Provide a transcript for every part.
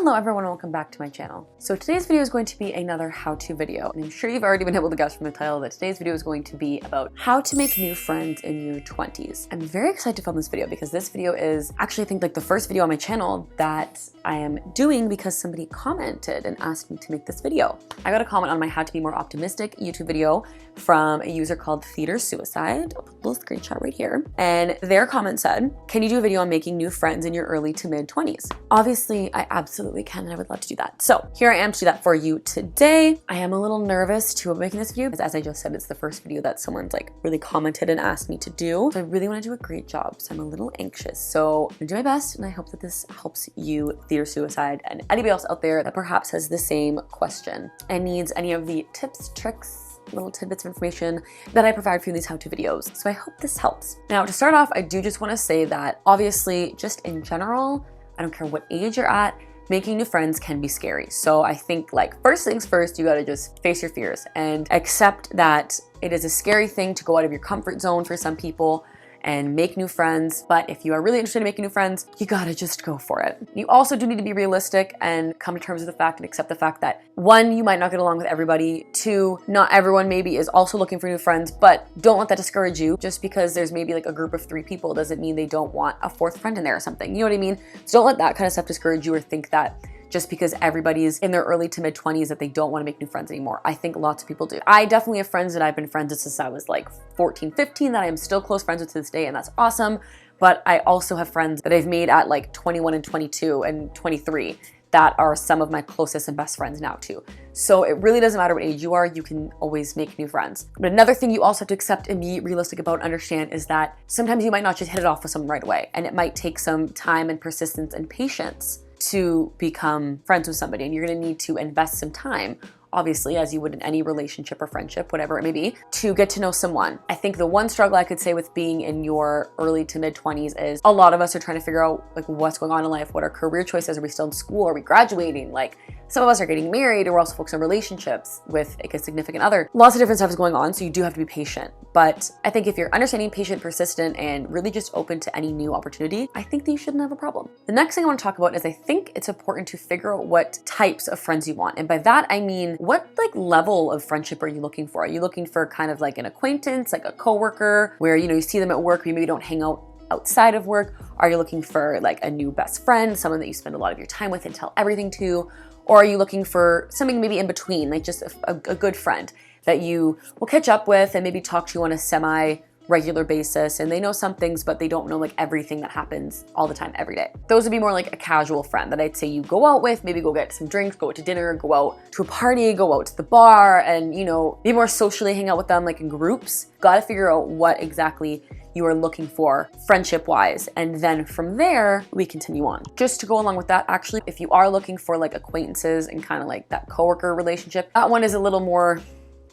Hello everyone, welcome back to my channel. So today's video is going to be another how-to video, and I'm sure you've already been able to guess from the title that today's video is going to be about how to make new friends in your 20s. I'm very excited to film this video because this video is actually, I think, like the first video on my channel that I am doing because somebody commented and asked me to make this video. I got a comment on my How to Be More Optimistic YouTube video from a user called Theater Suicide. I'll put a little screenshot right here. And their comment said, can you do a video on making new friends in your early to mid 20s? Obviously, I absolutely can, and I would love to do that. So here I am to do that for you today. I am a little nervous too about making this video because, as I just said, it's the first video that someone's like really commented and asked me to do. So I really want to do a great job. So I'm a little anxious. So I'm gonna do my best, and I hope that this helps you, Theater Suicide, and anybody else out there that perhaps has the same question and needs any of the tips, tricks, little tidbits of information that I provide for you in these how-to videos. So I hope this helps. Now, to start off, I do just want to say that obviously, just in general, I don't care what age you're at, making new friends can be scary. So I think, like, first things first, you gotta just face your fears and accept that it is a scary thing to go out of your comfort zone for some people and make new friends. But if you are really interested in making new friends, you gotta just go for it. You also do need to be realistic and come to terms with the fact and accept the fact that, one, you might not get along with everybody. Two, not everyone maybe is also looking for new friends, but don't let that discourage you. Just because there's maybe like a group of 3 people doesn't mean they don't want a 4th friend in there or something. You know what I mean? So don't let that kind of stuff discourage you or think that just because everybody's in their early to mid 20s that they don't want to make new friends anymore. I think lots of people do. I definitely have friends that I've been friends with since I was like 14, 15 that I am still close friends with to this day, and that's awesome. But I also have friends that I've made at like 21 and 22 and 23 that are some of my closest and best friends now too. So it really doesn't matter what age you are, you can always make new friends. But another thing you also have to accept and be realistic about and understand is that sometimes you might not just hit it off with someone right away, and it might take some time and persistence and patience to become friends with somebody, and you're gonna need to invest some time, obviously, as you would in any relationship or friendship, whatever it may be, to get to know someone. I think the one struggle I could say with being in your early to mid 20s is a lot of us are trying to figure out like what's going on in life, what our career choices, are we still in school, are we graduating? Like, some of us are getting married, or we're also focused on relationships with like a significant other. Lots of different stuff is going on, so you do have to be patient. But I think if you're understanding, patient, persistent, and really just open to any new opportunity, I think that you shouldn't have a problem. The next thing I want to talk about is I think it's important to figure out what types of friends you want. And by that, I mean, what like level of friendship are you looking for? Are you looking for kind of like an acquaintance, like a coworker, where, you know, you see them at work, but you maybe don't hang out outside of work? Are you looking for like a new best friend, someone that you spend a lot of your time with and tell everything to? Or are you looking for something maybe in between, like just a good friend that you will catch up with and maybe talk to on a semi-regular basis, and they know some things, but they don't know like everything that happens all the time, every day? Those would be more like a casual friend that I'd say you go out with, maybe go get some drinks, go out to dinner, go out to a party, go out to the bar, and, you know, be more socially hang out with them like in groups. Gotta figure out what exactly you are looking for friendship-wise, and then from there we continue on. Just to go along with that, actually, if you are looking for like acquaintances and kind of like that coworker relationship, that one is a little more,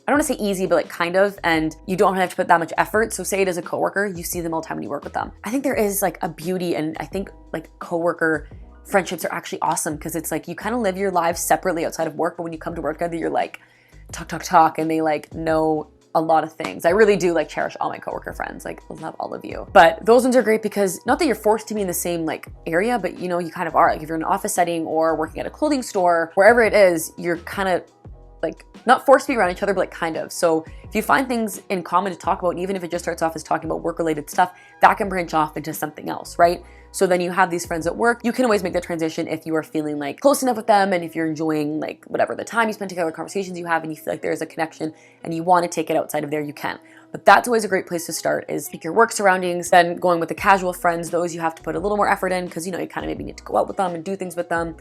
I don't want to say easy, but like kind of, and you don't have to put that much effort. So say it is a coworker, you see them all the time when you work with them. I think there is like a beauty, and I think like coworker friendships are actually awesome because it's like you kind of live your lives separately outside of work, but when you come to work together, you're like talk, and they like know a lot of things. I really do like cherish all my coworker friends. Like, I love all of you. But those ones are great because not that you're forced to be in the same like area, but you know, you kind of are. Like if you're in an office setting or working at a clothing store, wherever it is, you're kind of like not forced to be around each other, but like kind of. So if you find things in common to talk about, and even if it just starts off as talking about work-related stuff, that can branch off into something else, right? So then you have these friends at work. You can always make that transition if you are feeling like close enough with them, and if you're enjoying like whatever the time you spend together, conversations you have, and you feel like there's a connection and you want to take it outside of there, you can. But that's always a great place to start, is like your work surroundings. Then going with the casual friends, those you have to put a little more effort in because, you know, you kind of maybe need to go out with them and do things with them.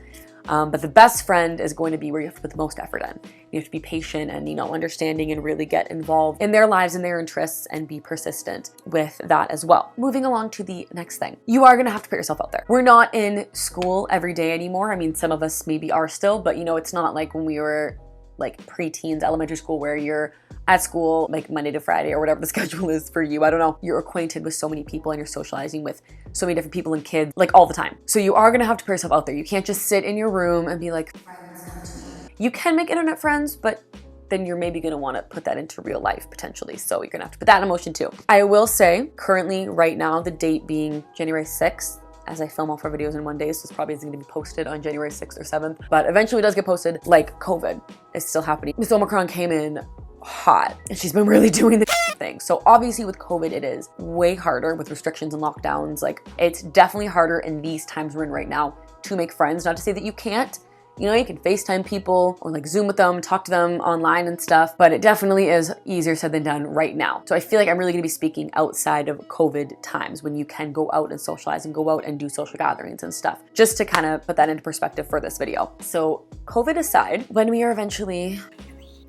But the best friend is going to be where you have to put the most effort in. You have to be patient and, you know, understanding and really get involved in their lives and their interests and be persistent with that as well. Moving along to the next thing. You are gonna have to put yourself out there. We're not in school every day anymore. I mean, some of us maybe are still, but you know, it's not like when we were like pre-teens, elementary school, where you're at school like Monday to Friday or whatever the schedule is for you. I don't know. You're acquainted with so many people and you're socializing with so many different people and kids like all the time. So you are gonna have to put yourself out there. You can't just sit in your room and be like, friends come to me. You can make internet friends, but then you're maybe gonna wanna put that into real life potentially. So you're gonna have to put that in motion too. I will say currently right now, the date being January 6th, as I film all 4 videos in one day, so this probably isn't going to be posted on January 6th or 7th, but eventually it does get posted. Like, COVID is still happening. Miss Omicron came in hot and she's been really doing the thing. So obviously with COVID, it is way harder with restrictions and lockdowns. Like, it's definitely harder in these times we're in right now to make friends. Not to say that you can't. You know, you can FaceTime people or like Zoom with them, talk to them online and stuff, but it definitely is easier said than done right now. So I feel like I'm really gonna be speaking outside of COVID times when you can go out and socialize and go out and do social gatherings and stuff, just to kind of put that into perspective for this video. So COVID aside, when we are eventually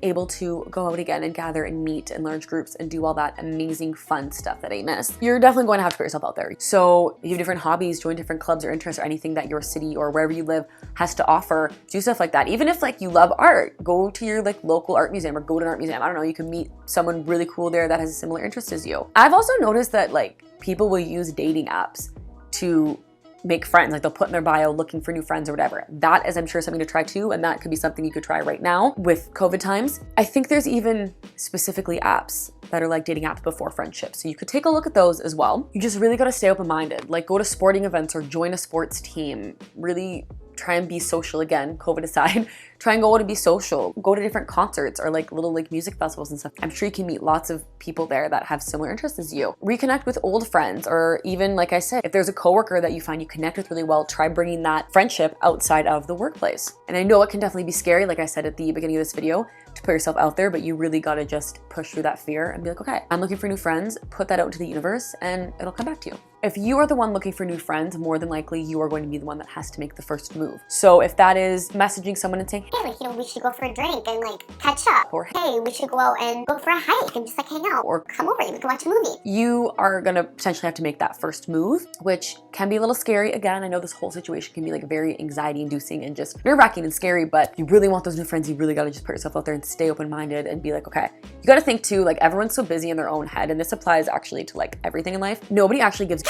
able to go out again and gather and meet in large groups and do all that amazing fun stuff that I miss, you're definitely going to have to put yourself out there. So if you have different hobbies, join different clubs or interests or anything that your city or wherever you live has to offer, do stuff like that. Even if like you love art, go to your like local art museum or go to an art museum. I don't know, you can meet someone really cool there that has a similar interest as you. I've also noticed that like people will use dating apps to make friends. Like they'll put in their bio looking for new friends or whatever. That is, I'm sure, something to try too, and that could be something you could try right now with COVID times. I think there's even specifically apps that are like dating apps before friendships. So you could take a look at those as well. You just really got to stay open-minded. Like go to sporting events or join a sports team. Really try and be social again, COVID aside. Try and go out and be social. Go to different concerts or like little like music festivals and stuff. I'm sure you can meet lots of people there that have similar interests as you. Reconnect with old friends, or even like I said, if there's a coworker that you find you connect with really well, try bringing that friendship outside of the workplace. And I know it can definitely be scary, like I said at the beginning of this video, to put yourself out there, but you really gotta just push through that fear and be like, okay, I'm looking for new friends, put that out into the universe and it'll come back to you. If you are the one looking for new friends, more than likely you are going to be the one that has to make the first move. So if that is messaging someone and saying, hey, like, you know, we should go for a drink and like catch up, or hey, we should go out and go for a hike and just like hang out, or come over, we can watch a movie. You are gonna potentially have to make that first move, which can be a little scary. Again, I know this whole situation can be like very anxiety inducing and just nerve-wracking and scary, but you really want those new friends. You really gotta just put yourself out there and stay open-minded and be like, okay, you gotta think too, like everyone's so busy in their own head, and this applies actually to like everything in life. Nobody actually gives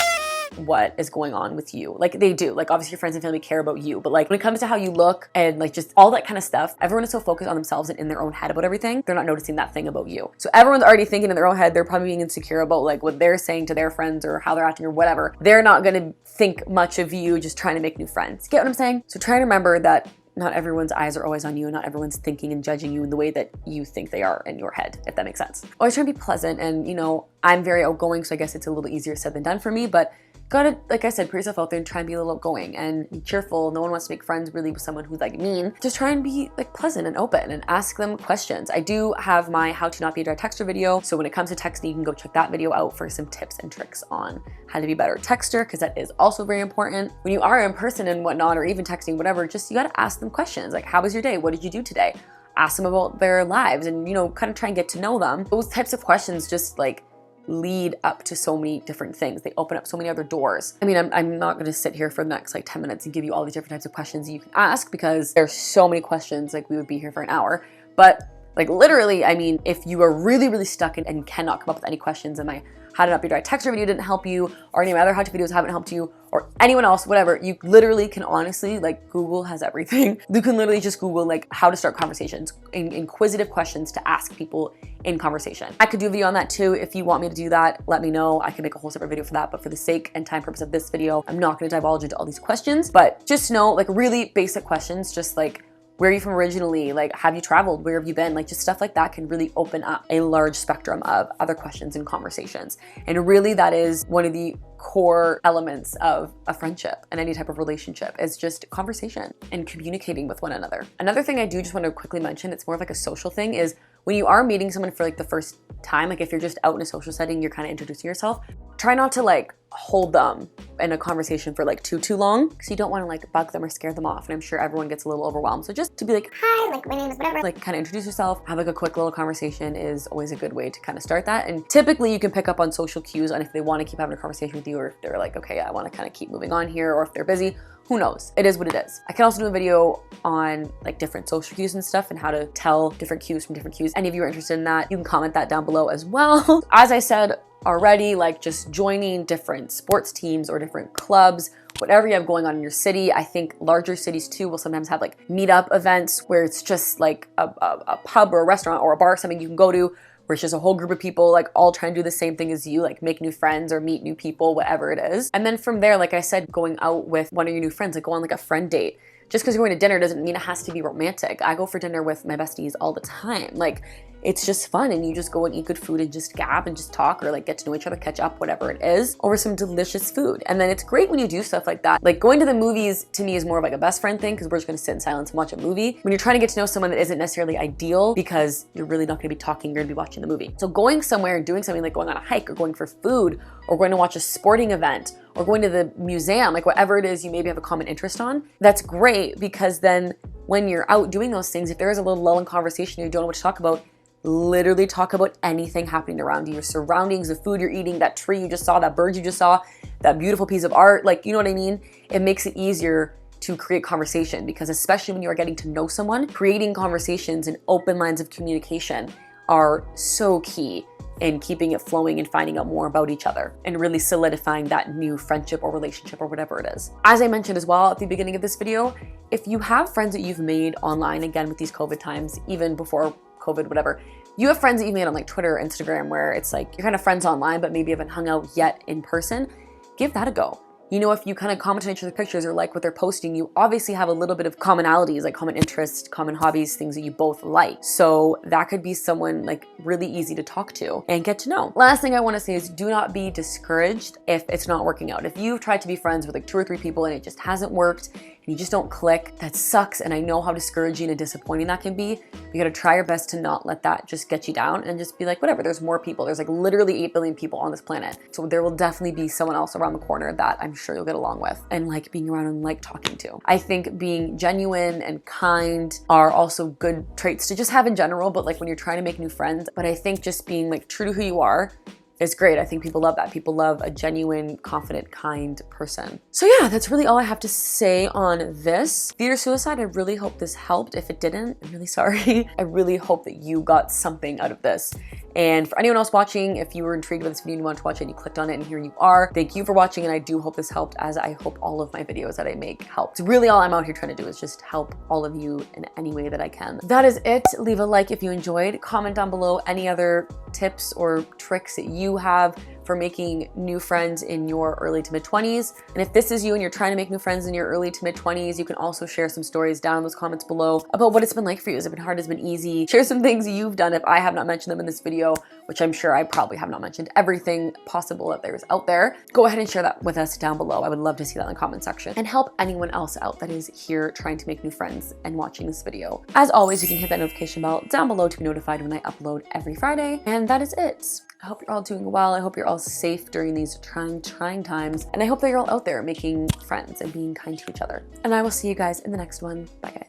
what is going on with you. Like they do, like obviously your friends and family care about you, but like when it comes to how you look and like just all that kind of stuff, everyone is so focused on themselves and in their own head about everything, they're not noticing that thing about you. So everyone's already thinking in their own head, they're probably being insecure about like what they're saying to their friends or how they're acting or whatever. They're not gonna think much of you just trying to make new friends. Get what I'm saying? So try and remember that not everyone's eyes are always on you, and not everyone's thinking and judging you in the way that you think they are in your head, if that makes sense. Always try and be pleasant, and you know, I'm very outgoing, so I guess it's a little easier said than done for me, but gotta, like I said, put yourself out there and try and be a little outgoing and be cheerful. No one wants to make friends really with someone who's like mean. Just try and be like pleasant and open and ask them questions. I do have my how to not be a dry texter video. So when it comes to texting, you can go check that video out for some tips and tricks on how to be a better texter, because that is also very important. When you are in person and whatnot, or even texting, whatever, just you gotta ask them questions. Like, how was your day? What did you do today? Ask them about their lives and, you know, kind of try and get to know them. Those types of questions just like lead up to so many different things. They open up so many other doors. I mean, I'm not gonna sit here for the next like 10 minutes and give you all these different types of questions you can ask, because there's so many questions, like we would be here for an hour. But like literally, I mean, if you are really, really stuck and cannot come up with any questions, and my how to not be a dry texter video didn't help you, or any of my other how-to videos haven't helped you, or anyone else, whatever, you literally can honestly, like Google has everything. You can literally just Google like how to start conversations, inquisitive questions to ask people in conversation. I could do a video on that too. If you want me to do that, let me know. I can make a whole separate video for that, but for the sake and time purpose of this video, I'm not gonna divulge into all these questions, but just know like really basic questions, just like, where are you from originally? Like, have you traveled? Where have you been? Like, just stuff like that can really open up a large spectrum of other questions and conversations. And really that is one of the core elements of a friendship and any type of relationship, is just conversation and communicating with one another. Another thing I do just want to quickly mention, it's more of like a social thing, is when you are meeting someone for like the first time, like if you're just out in a social setting, you're kind of introducing yourself, try not to like hold them in a conversation for like too long, because you don't want to like bug them or scare them off. And I'm sure everyone gets a little overwhelmed. So just to be like, hi, like my name is whatever, like kind of introduce yourself, have like a quick little conversation is always a good way to kind of start that. And typically you can pick up on social cues on if they want to keep having a conversation with you, or if they're like, okay, I want to kind of keep moving on here, or if they're busy. Who knows? It is what it is. I can also do a video on like different social cues and stuff and how to tell different cues from different cues. Any of you are interested in that, you can comment that down below as well. As I said already, like just joining different sports teams or different clubs, whatever you have going on in your city. I think larger cities too will sometimes have like meetup events where it's just like a pub or a restaurant or a bar or something you can go to, where it's just a whole group of people like all trying to do the same thing as you, like make new friends or meet new people, whatever it is. And then from there, like I said, going out with one of your new friends, like go on like a friend date. Just because you're going to dinner doesn't mean it has to be romantic. I go for dinner with my besties all the time. Like, it's just fun, and you just go and eat good food and just gab and just talk, or like get to know each other, catch up, whatever it is, over some delicious food. And then it's great when you do stuff like that. Like going to the movies to me is more of like a best friend thing, because we're just gonna sit in silence and watch a movie. When you're trying to get to know someone that isn't necessarily ideal, because you're really not gonna be talking, you're gonna be watching the movie. So going somewhere and doing something like going on a hike or going for food or going to watch a sporting event or going to the museum, like whatever it is you maybe have a common interest on, that's great, because then when you're out doing those things, if there is a little lull in conversation and you don't know what to talk about, literally talk about anything happening around you, your surroundings, the food you're eating, that tree you just saw, that bird you just saw, that beautiful piece of art, like, you know what I mean? It makes it easier to create conversation, because especially when you are getting to know someone, creating conversations and open lines of communication are so key in keeping it flowing and finding out more about each other and really solidifying that new friendship or relationship or whatever it is. As I mentioned as well at the beginning of this video, if you have friends that you've made online, again with these COVID times, even before COVID, whatever, you have friends that you've made on like Twitter or Instagram where it's like you're kind of friends online but maybe haven't hung out yet in person, give that a go. You know, if you kind of comment on each other's pictures or like what they're posting, you obviously have a little bit of commonalities, like common interests, common hobbies, things that you both like. So that could be someone like really easy to talk to and get to know. Last thing I want to say is do not be discouraged if it's not working out. If you've tried to be friends with like 2 or 3 people and it just hasn't worked, and you just don't click, that sucks. And I know how discouraging and disappointing that can be. You gotta try your best to not let that just get you down and just be like, whatever, there's more people. There's like literally 8 billion people on this planet. So there will definitely be someone else around the corner that I'm sure you'll get along with and like being around and like talking to. I think being genuine and kind are also good traits to just have in general, but like when you're trying to make new friends. But I think just being like true to who you are is great. I think people love that. People love a genuine, confident, kind person. So yeah, that's really all I have to say on this. Theater suicide, I really hope this helped. If it didn't, I'm really sorry. I really hope that you got something out of this. And for anyone else watching, if you were intrigued by this video and you wanted to watch it and you clicked on it and here you are, thank you for watching, and I do hope this helped, as I hope all of my videos that I make help. It's really all I'm out here trying to do is just help all of you in any way that I can. That is it. Leave a like if you enjoyed. Comment down below any other tips or tricks that you have for making new friends in your early to mid 20s. And if this is you and you're trying to make new friends in your early to mid 20s, you can also share some stories down in those comments below about what it's been like for you. Has it been hard? Has it been easy? Share some things you've done if I have not mentioned them in this video, which I'm sure I probably have not mentioned everything possible that there's out there. Go ahead and share that with us down below. I would love to see that in the comment section, and help anyone else out that is here trying to make new friends and watching this video. As always, you can hit that notification bell down below to be notified when I upload every Friday. And that is it. I hope you're all doing well. I hope you're all safe during these trying times. And I hope that you're all out there making friends and being kind to each other. And I will see you guys in the next one. Bye guys.